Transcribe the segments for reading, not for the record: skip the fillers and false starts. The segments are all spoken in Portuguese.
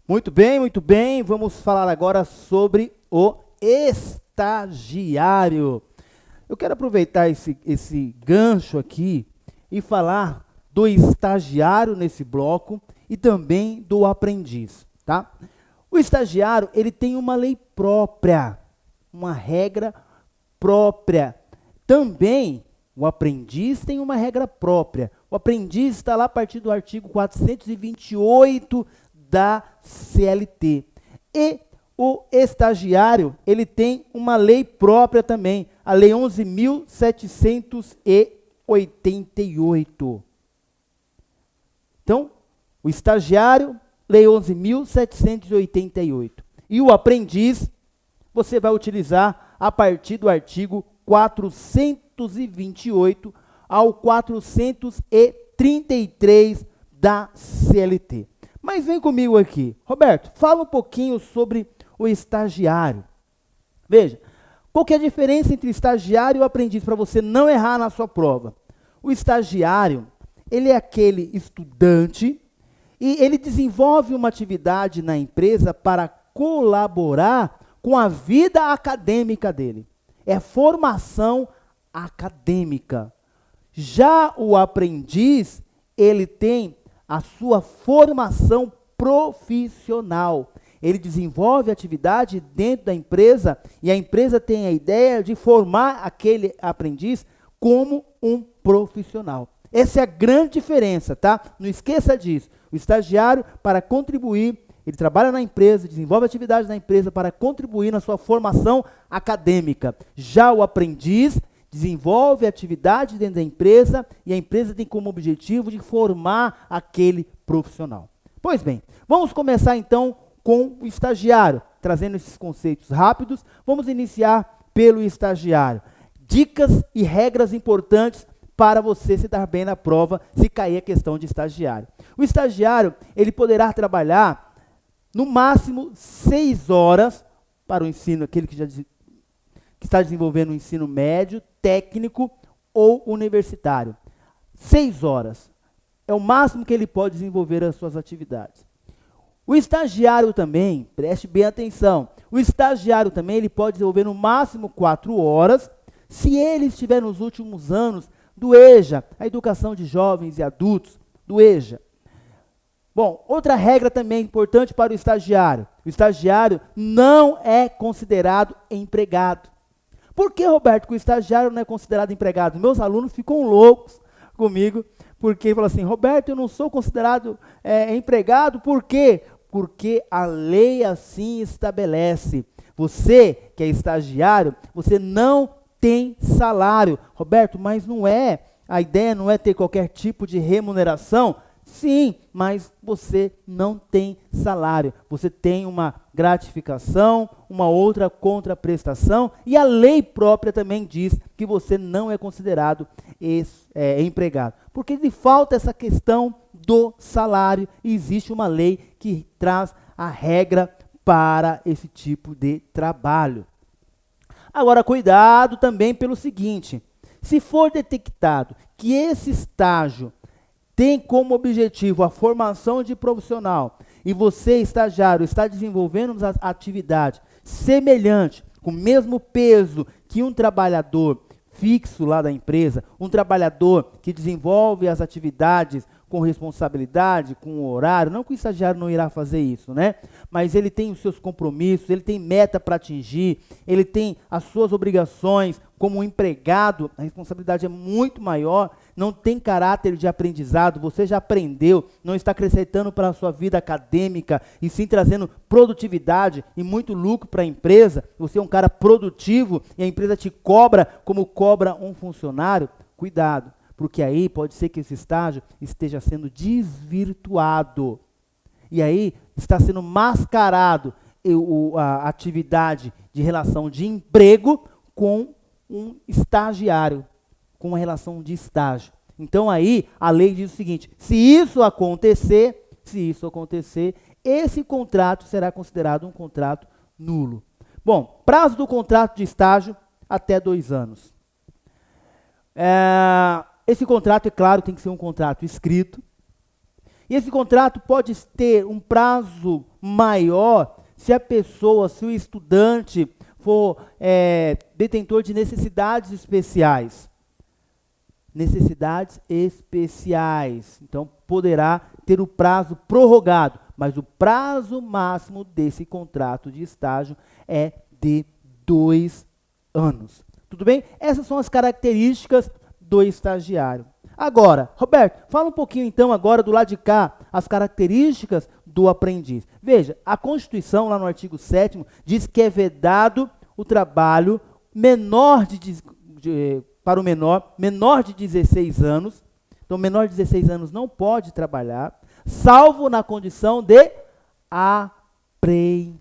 Muito bem, muito bem. Vamos falar agora sobre o estagiário. Eu quero aproveitar esse gancho aqui e falar do estagiário nesse bloco e também do aprendiz, tá? O estagiário, ele tem uma lei própria, uma regra própria. Também o aprendiz tem uma regra própria. O aprendiz está lá a partir do artigo 428 da CLT. E o estagiário, ele tem uma lei própria também, a Lei 11.788. Então, o estagiário, Lei 11.788. E o aprendiz, você vai utilizar a partir do artigo 428 ao 433 da CLT. Mas vem comigo aqui. Roberto, fala um pouquinho sobre o estagiário. Veja, qual que é a diferença entre estagiário e aprendiz, para você não errar na sua prova? O estagiário, ele é aquele estudante e ele desenvolve uma atividade na empresa para colaborar com a vida acadêmica dele. É formação acadêmica. Já o aprendiz, ele tem a sua formação profissional. Ele desenvolve atividade dentro da empresa e a empresa tem a ideia de formar aquele aprendiz como um profissional. Essa é a grande diferença, tá? Não esqueça disso. O estagiário, para contribuir, ele trabalha na empresa, desenvolve atividade na empresa para contribuir na sua formação acadêmica. Já o aprendiz desenvolve atividade dentro da empresa e a empresa tem como objetivo de formar aquele profissional. Pois bem, vamos começar então com o estagiário, trazendo esses conceitos rápidos. Vamos iniciar pelo estagiário. Dicas e regras importantes para você se dar bem na prova, se cair a questão de estagiário. O estagiário, ele poderá trabalhar no máximo 6 horas para o ensino, aquele que está desenvolvendo o ensino médio, técnico ou universitário. 6 horas é o máximo que ele pode desenvolver as suas atividades. O estagiário também, preste bem atenção, o estagiário também ele pode desenvolver no máximo 4 horas, se ele estiver nos últimos anos do EJA, a Educação de Jovens e Adultos, do EJA. Bom, outra regra também importante para o estagiário não é considerado empregado. Por que, Roberto, que o estagiário não é considerado empregado? Meus alunos ficam loucos comigo, porque falam assim, Roberto, eu não sou considerado empregado, por quê? Porque a lei assim estabelece. Você, que é estagiário, você não tem salário. Roberto, mas não é, a ideia não é ter qualquer tipo de remuneração? Sim, mas você não tem salário, você tem uma gratificação, uma outra contraprestação, e a lei própria também diz que você não é considerado empregado. Porque lhe falta essa questão do salário, e existe uma lei que traz a regra para esse tipo de trabalho. Agora, cuidado também pelo seguinte, se for detectado que esse estágio tem como objetivo a formação de profissional e você, estagiário, está desenvolvendo uma atividade semelhante, com o mesmo peso que um trabalhador fixo lá da empresa, um trabalhador que desenvolve as atividades com responsabilidade, com horário, não que o estagiário não irá fazer isso, né? Mas ele tem os seus compromissos, ele tem meta para atingir, ele tem as suas obrigações como um empregado, a responsabilidade é muito maior, não tem caráter de aprendizado, você já aprendeu, não está acrescentando para a sua vida acadêmica, e sim trazendo produtividade e muito lucro para a empresa, você é um cara produtivo e a empresa te cobra como cobra um funcionário, cuidado. Porque aí pode ser que esse estágio esteja sendo desvirtuado. E aí está sendo mascarado a atividade de relação de emprego com um estagiário, com uma relação de estágio. Então aí a lei diz o seguinte, se isso acontecer, esse contrato será considerado um contrato nulo. Bom, prazo do contrato de estágio, até 2 anos. Esse contrato, é claro, tem que ser um contrato escrito, E esse contrato pode ter um prazo maior se a pessoa, se o estudante for detentor de necessidades especiais. Necessidades especiais. Então, poderá ter o prazo prorrogado, mas o prazo máximo desse contrato de estágio é de 2 anos. Tudo bem? Essas são as características do estagiário. Agora, Roberto, fala um pouquinho então agora do lado de cá, as características do aprendiz. Veja, a Constituição, lá no artigo 7º, diz que é vedado o trabalho para o menor de 16 anos. Então, menor de 16 anos não pode trabalhar, salvo na condição de aprendiz.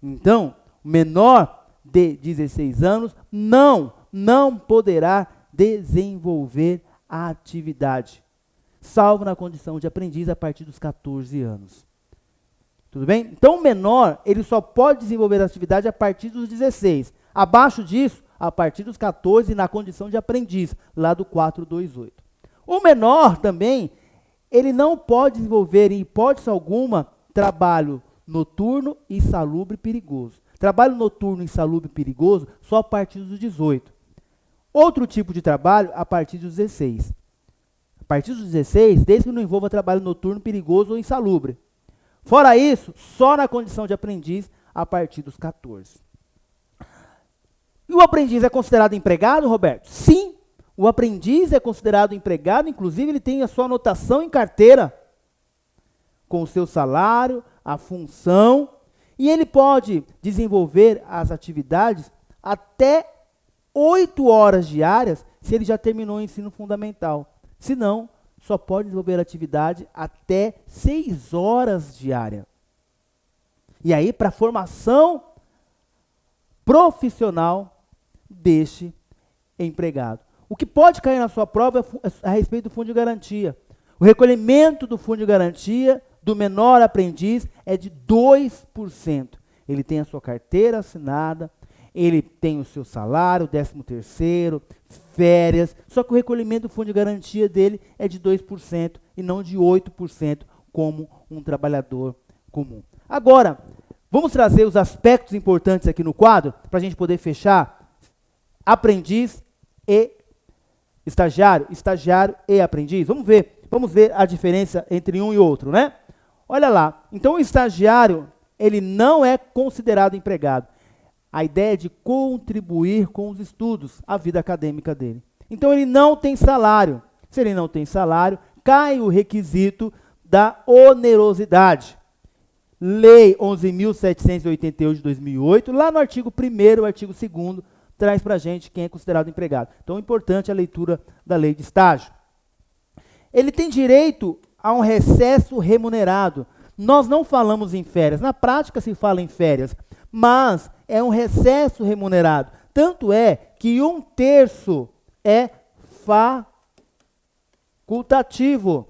Então, o menor de 16 anos não poderá desenvolver a atividade, salvo na condição de aprendiz a partir dos 14 anos. Tudo bem? Então, o menor, ele só pode desenvolver a atividade a partir dos 16. Abaixo disso, a partir dos 14, na condição de aprendiz, lá do 428. O menor também, ele não pode desenvolver, em hipótese alguma, trabalho noturno, insalubre e perigoso. Trabalho noturno, insalubre e perigoso só a partir dos 18. Outro tipo de trabalho a partir dos 16. A partir dos 16, desde que não envolva trabalho noturno, perigoso ou insalubre. Fora isso, só na condição de aprendiz a partir dos 14. E o aprendiz é considerado empregado, Roberto? Sim, o aprendiz é considerado empregado, inclusive ele tem a sua anotação em carteira, com o seu salário, a função, e ele pode desenvolver as atividades até 8 horas diárias, se ele já terminou o ensino fundamental. Se não, só pode desenvolver atividade até 6 horas diárias. E aí, para a formação profissional deste empregado. O que pode cair na sua prova é a respeito do fundo de garantia. O recolhimento do fundo de garantia do menor aprendiz é de 2%. Ele tem a sua carteira assinada, ele tem o seu salário, 13º, férias, só que o recolhimento do fundo de garantia dele é de 2% e não de 8%, como um trabalhador comum. Agora, vamos trazer os aspectos importantes aqui no quadro, para a gente poder fechar aprendiz e estagiário, estagiário e aprendiz. Vamos ver a diferença entre um e outro, né? Olha lá, então o estagiário, ele não é considerado empregado. A ideia é de contribuir com os estudos, a vida acadêmica dele. Então ele não tem salário. Se ele não tem salário, cai o requisito da onerosidade. Lei 11.788 de 2008, lá no artigo 1º, artigo 2º, traz para a gente quem é considerado empregado. Então é importante a leitura da lei de estágio. Ele tem direito a um recesso remunerado. Nós não falamos em férias, na prática se fala em férias, mas é um recesso remunerado. Tanto é que 1/3 é facultativo.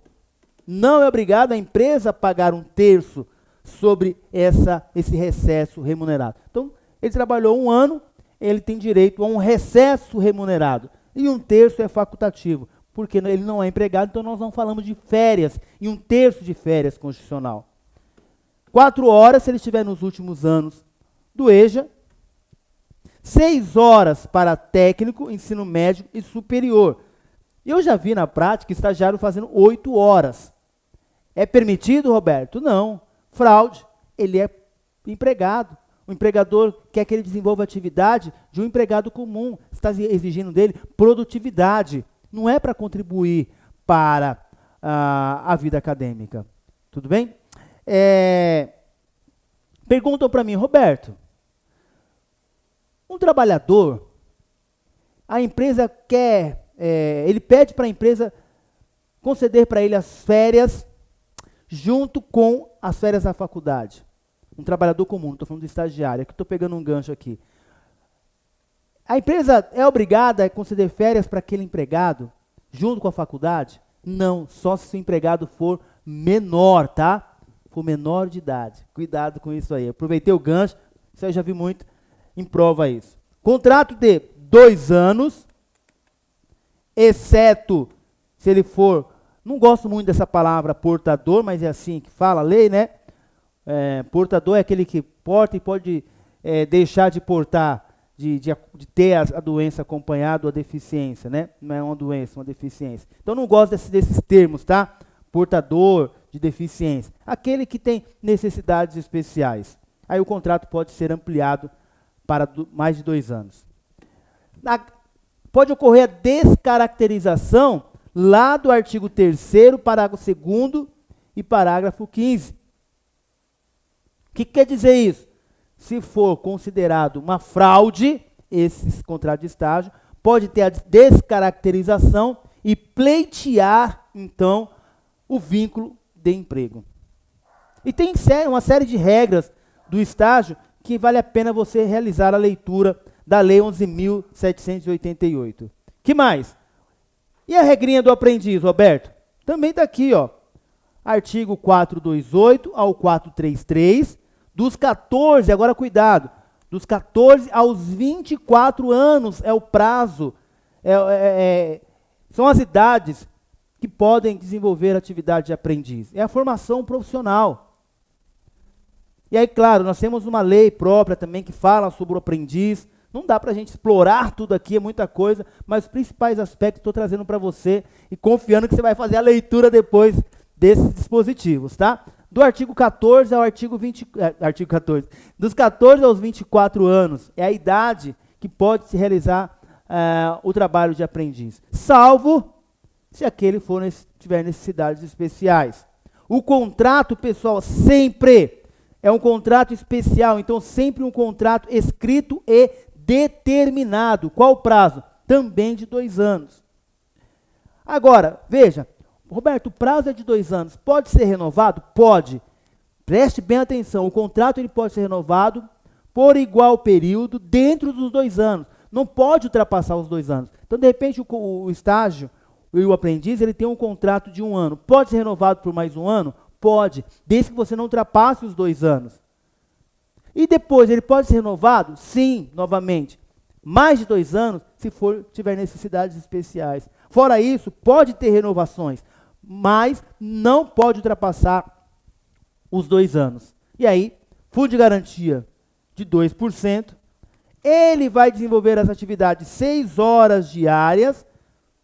Não é obrigado a empresa a pagar 1/3 sobre esse recesso remunerado. Então, ele trabalhou 1 ano, ele tem direito a um recesso remunerado. E 1/3 é facultativo, porque ele não é empregado, então nós não falamos de férias, e 1/3 de férias constitucional. 4 horas, se ele estiver nos últimos anos do EJA, 6 horas para técnico, ensino médio e superior. Eu já vi na prática estagiário fazendo 8 horas. É permitido, Roberto? Não. Fraude, ele é empregado. O empregador quer que ele desenvolva a atividade de um empregado comum. Está exigindo dele produtividade. Não é para contribuir para a vida acadêmica. Tudo bem? Perguntam para mim, Roberto, um trabalhador, a empresa quer, ele pede para a empresa conceder para ele as férias junto com as férias da faculdade. Um trabalhador comum, não estou falando de estagiário, que estou pegando um gancho aqui. A empresa é obrigada a conceder férias para aquele empregado junto com a faculdade? Não, só se o empregado for menor, tá? For menor de idade. Cuidado com isso aí. Aproveitei o gancho, isso aí eu já vi muito em prova isso. Contrato de 2 anos, exceto se ele for Não gosto muito dessa palavra portador, mas é assim que fala a lei, né? Portador é aquele que porta e pode deixar de portar, de ter a doença acompanhada ou a deficiência, né? Não é uma doença, uma deficiência. Então não gosto desses termos, tá? Portador de deficiência. Aquele que tem necessidades especiais. Aí o contrato pode ser ampliado para mais de 2 anos. Pode ocorrer a descaracterização lá do artigo 3º, parágrafo 2º e parágrafo 15. O que quer dizer isso? Se for considerado uma fraude, esse contrato de estágio, pode ter a descaracterização e pleitear, então, o vínculo de emprego. E tem uma série de regras do estágio que vale a pena você realizar a leitura da Lei 11.788. Que mais? E a regrinha do aprendiz, Roberto? Também está aqui, ó. Artigo 428 ao 433, dos 14, agora cuidado, dos 14 aos 24 anos é o prazo, são as idades que podem desenvolver atividade de aprendiz. É a formação profissional. E aí, claro, nós temos uma lei própria também que fala sobre o aprendiz. Não dá para a gente explorar tudo aqui, é muita coisa, mas os principais aspectos estou trazendo para você e confiando que você vai fazer a leitura depois desses dispositivos, tá? Do artigo 14 ao artigo 14. Dos 14 aos 24 anos é a idade que pode se realizar o trabalho de aprendiz, salvo se aquele tiver necessidades especiais. O contrato, pessoal, sempre é um contrato especial, então sempre um contrato escrito e determinado. Qual o prazo? Também de 2 anos. Agora, veja, Roberto, o prazo é de 2 anos. Pode ser renovado? Pode. Preste bem atenção, o contrato ele pode ser renovado por igual período dentro dos 2 anos. Não pode ultrapassar os 2 anos. Então, de repente, o estágio e o aprendiz ele tem um contrato de 1 ano. Pode ser renovado por mais 1 ano? Pode, desde que você não ultrapasse os 2 anos. E depois, ele pode ser renovado? Sim, novamente. Mais de 2 anos, se tiver necessidades especiais. Fora isso, pode ter renovações, mas não pode ultrapassar os 2 anos. E aí, fundo de garantia de 2%, ele vai desenvolver as atividades 6 horas diárias,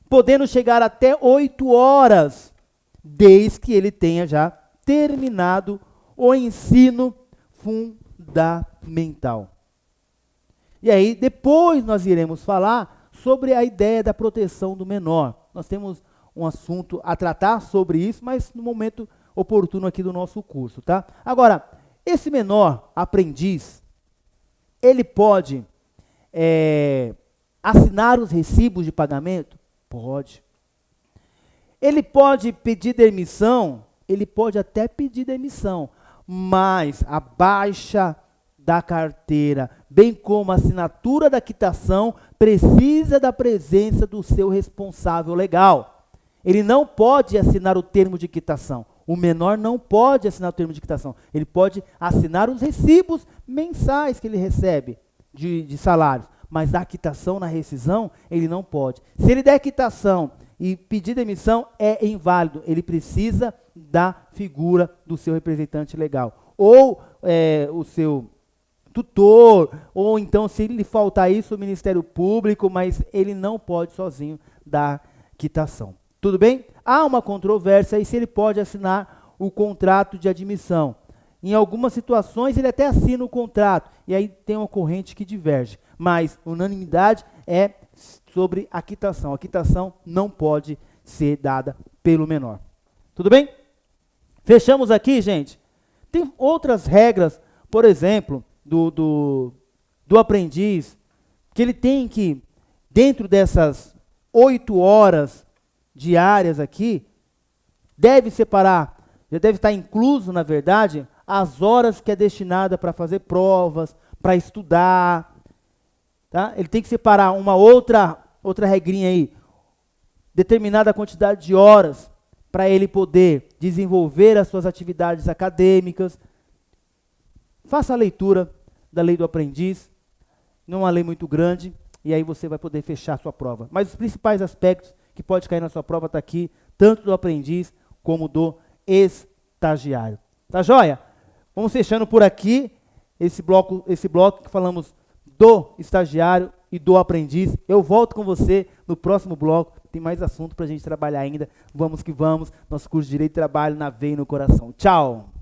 podendo chegar até 8 horas, desde que ele tenha já terminado o ensino fundamental. E aí, depois nós iremos falar sobre a ideia da proteção do menor. Nós temos um assunto a tratar sobre isso, mas no momento oportuno aqui do nosso curso, tá? Agora, esse menor aprendiz, ele pode assinar os recibos de pagamento? Pode. Ele pode pedir demissão? Ele pode até pedir demissão, mas a baixa da carteira, bem como a assinatura da quitação, precisa da presença do seu responsável legal. Ele não pode assinar o termo de quitação. O menor não pode assinar o termo de quitação. Ele pode assinar os recibos mensais que ele recebe de salários, mas a quitação na rescisão, ele não pode. Se ele der quitação e pedir demissão, é inválido. Ele precisa da figura do seu representante legal. Ou o seu tutor, ou então, se lhe faltar isso, o Ministério Público, mas ele não pode sozinho dar quitação. Tudo bem? Há uma controvérsia aí se ele pode assinar o contrato de admissão. Em algumas situações, ele até assina o contrato, e aí tem uma corrente que diverge. Mas unanimidade é sobre a quitação. A quitação não pode ser dada pelo menor. Tudo bem? Fechamos aqui, gente? Tem outras regras, por exemplo, do aprendiz, que ele tem que, dentro dessas 8 horas diárias aqui, deve separar, já deve estar incluso, na verdade, as horas que é destinada para fazer provas, para estudar, tá? Ele tem que separar uma outra regrinha aí, determinada quantidade de horas para ele poder desenvolver as suas atividades acadêmicas. Faça a leitura da lei do aprendiz, não é uma lei muito grande, e aí você vai poder fechar a sua prova. Mas os principais aspectos que pode cair na sua prova está aqui tanto do aprendiz como do estagiário. Tá joia? Vamos fechando por aqui esse bloco que falamos do estagiário e do aprendiz. Eu volto com você no próximo bloco. Tem mais assunto para a gente trabalhar ainda. Vamos que vamos. Nosso curso de Direito e Trabalho na veia e no coração. Tchau!